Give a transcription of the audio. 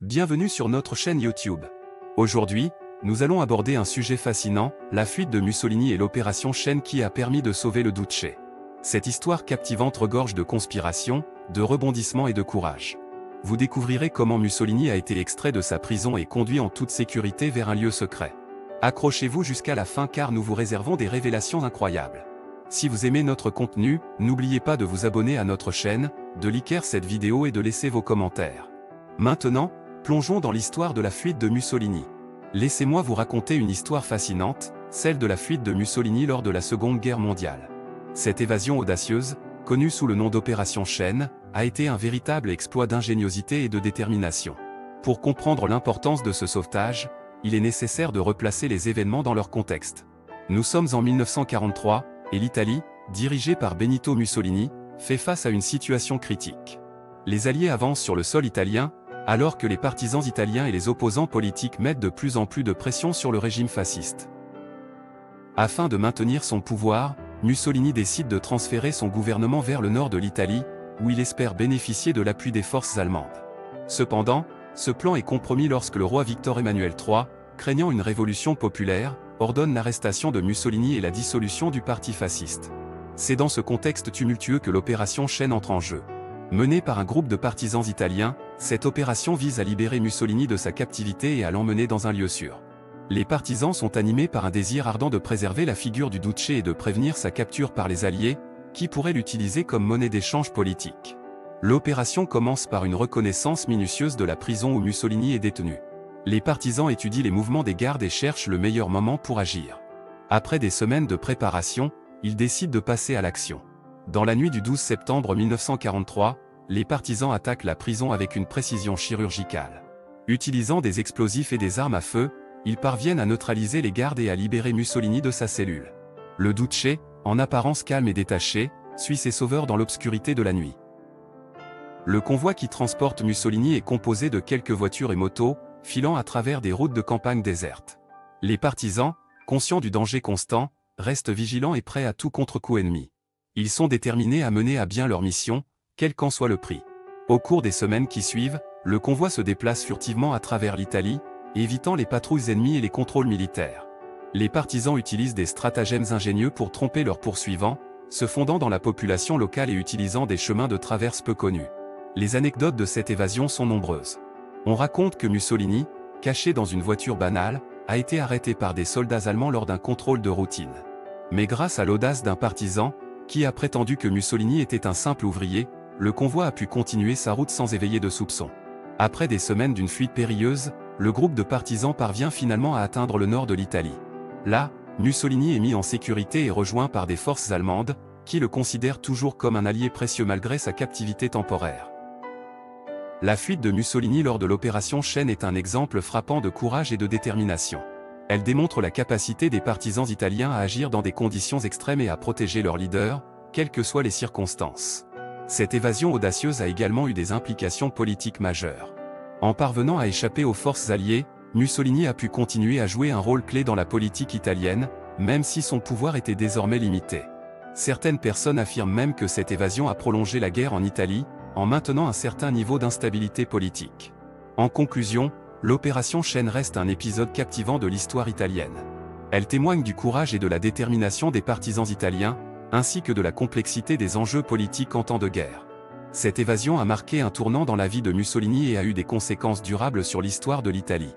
Bienvenue sur notre chaîne YouTube. Aujourd'hui, nous allons aborder un sujet fascinant, la fuite de Mussolini et l'opération Chaîne qui a permis de sauver le Duce. Cette histoire captivante regorge de conspiration, de rebondissements et de courage. Vous découvrirez comment Mussolini a été extrait de sa prison et conduit en toute sécurité vers un lieu secret. Accrochez-vous jusqu'à la fin car nous vous réservons des révélations incroyables. Si vous aimez notre contenu, n'oubliez pas de vous abonner à notre chaîne, de liker cette vidéo et de laisser vos commentaires. Maintenant, plongeons dans l'histoire de la fuite de Mussolini. Laissez-moi vous raconter une histoire fascinante, celle de la fuite de Mussolini lors de la Seconde Guerre mondiale. Cette évasion audacieuse, connue sous le nom d'Opération Chaîne, a été un véritable exploit d'ingéniosité et de détermination. Pour comprendre l'importance de ce sauvetage, il est nécessaire de replacer les événements dans leur contexte. Nous sommes en 1943, et l'Italie, dirigée par Benito Mussolini, fait face à une situation critique. Les Alliés avancent sur le sol italien, alors que les partisans italiens et les opposants politiques mettent de plus en plus de pression sur le régime fasciste. Afin de maintenir son pouvoir, Mussolini décide de transférer son gouvernement vers le nord de l'Italie, où il espère bénéficier de l'appui des forces allemandes. Cependant, ce plan est compromis lorsque le roi Victor Emmanuel III, craignant une révolution populaire, ordonne l'arrestation de Mussolini et la dissolution du parti fasciste. C'est dans ce contexte tumultueux que l'opération Chaîne entre en jeu. Menée par un groupe de partisans italiens, cette opération vise à libérer Mussolini de sa captivité et à l'emmener dans un lieu sûr. Les partisans sont animés par un désir ardent de préserver la figure du Duce et de prévenir sa capture par les Alliés, qui pourraient l'utiliser comme monnaie d'échange politique. L'opération commence par une reconnaissance minutieuse de la prison où Mussolini est détenu. Les partisans étudient les mouvements des gardes et cherchent le meilleur moment pour agir. Après des semaines de préparation, ils décident de passer à l'action. Dans la nuit du 12 septembre 1943, les partisans attaquent la prison avec une précision chirurgicale. Utilisant des explosifs et des armes à feu, ils parviennent à neutraliser les gardes et à libérer Mussolini de sa cellule. Le Duce, en apparence calme et détaché, suit ses sauveurs dans l'obscurité de la nuit. Le convoi qui transporte Mussolini est composé de quelques voitures et motos, filant à travers des routes de campagne désertes. Les partisans, conscients du danger constant, restent vigilants et prêts à tout contre-coup ennemi. Ils sont déterminés à mener à bien leur mission, quel qu'en soit le prix. Au cours des semaines qui suivent, le convoi se déplace furtivement à travers l'Italie, évitant les patrouilles ennemies et les contrôles militaires. Les partisans utilisent des stratagèmes ingénieux pour tromper leurs poursuivants, se fondant dans la population locale et utilisant des chemins de traverse peu connus. Les anecdotes de cette évasion sont nombreuses. On raconte que Mussolini, caché dans une voiture banale, a été arrêté par des soldats allemands lors d'un contrôle de routine. Mais grâce à l'audace d'un partisan, qui a prétendu que Mussolini était un simple ouvrier, le convoi a pu continuer sa route sans éveiller de soupçons. Après des semaines d'une fuite périlleuse, le groupe de partisans parvient finalement à atteindre le nord de l'Italie. Là, Mussolini est mis en sécurité et rejoint par des forces allemandes, qui le considèrent toujours comme un allié précieux malgré sa captivité temporaire. La fuite de Mussolini lors de l'opération Chaîne est un exemple frappant de courage et de détermination. Elle démontre la capacité des partisans italiens à agir dans des conditions extrêmes et à protéger leur leader, quelles que soient les circonstances. Cette évasion audacieuse a également eu des implications politiques majeures. En parvenant à échapper aux forces alliées, Mussolini a pu continuer à jouer un rôle clé dans la politique italienne, même si son pouvoir était désormais limité. Certaines personnes affirment même que cette évasion a prolongé la guerre en Italie, en maintenant un certain niveau d'instabilité politique. En conclusion, l'opération Chaîne reste un épisode captivant de l'histoire italienne. Elle témoigne du courage et de la détermination des partisans italiens, ainsi que de la complexité des enjeux politiques en temps de guerre. Cette évasion a marqué un tournant dans la vie de Mussolini et a eu des conséquences durables sur l'histoire de l'Italie.